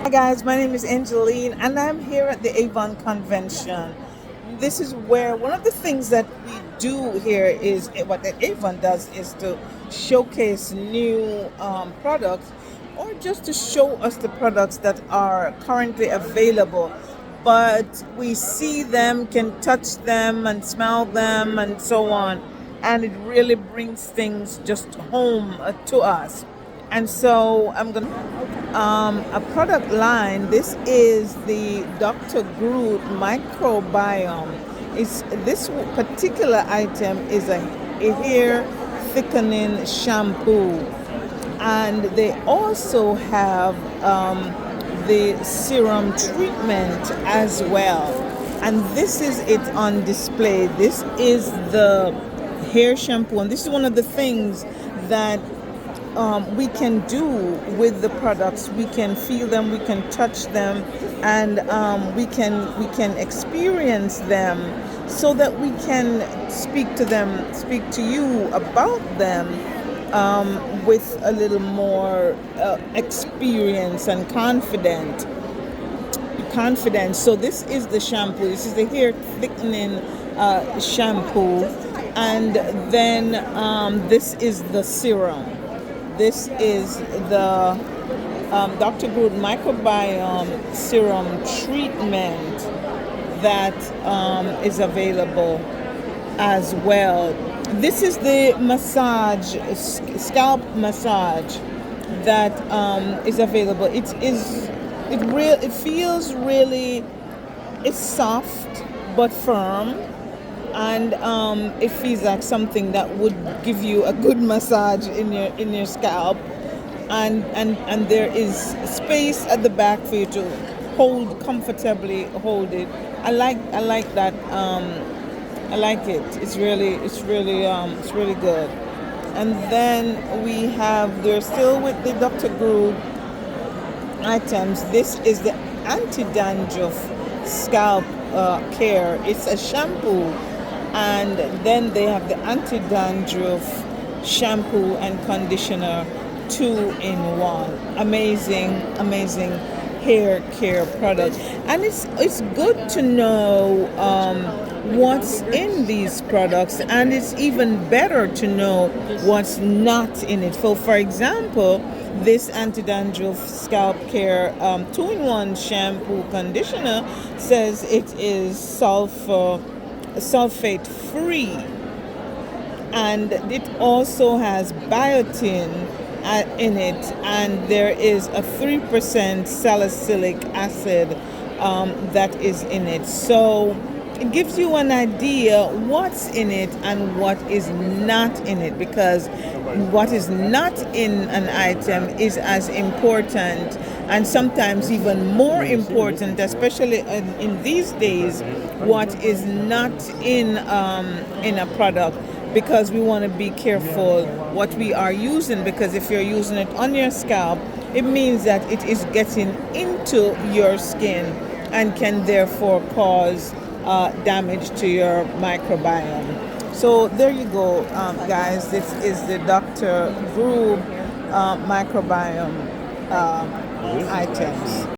Hi guys, my name is Angeline and I'm here at the Avon convention. This is where one of the things that we do here is what the Avon does is to showcase new products or just to show us the products that are currently available. But we see them, can touch them and smell them and so on. And it really brings things just home to us. And so I'm going to a product line. This is the Dr. Groot Microbiome. This particular item is a hair thickening shampoo, and they also have the serum treatment as well. And this is it on display. This is the hair shampoo, and this is one of the things that we can do with the products. We can feel them, we can touch them, and we can experience them, so that we can speak to you about them with a little more experience and confidence. So this is the shampoo. This is the hair thickening shampoo, and then this is the serum. This is the Dr. Groot Microbiome Serum Treatment that is available as well. This is the scalp massage that is available. It feels really, it's soft but firm, and it feels like something that would give you a good massage in your scalp, and there is space at the back for you to hold it. I like that. I like it. It's really good. And then we're still with the Dr. Groot items. This is the anti-dandruff scalp care. It's a shampoo, and then they have the anti-dandruff shampoo and conditioner, 2-in-1. Amazing hair care product. And it's good to know what's in these products, and it's even better to know what's not in it. So for example, this anti-dandruff scalp care 2-in-1 shampoo conditioner says it is sulfate free, and it also has biotin in it, and there is a 3% salicylic acid that is in it. So it gives you an idea what's in it and what is not in it, because what is not in an item is as important, and sometimes even more important, especially in these days, what is not in a product, because we want to be careful what we are using, because if you're using it on your scalp, it means that it is getting into your skin and can therefore cause damage to your microbiome. So there you go, guys. This is the Dr. Groot microbiome items.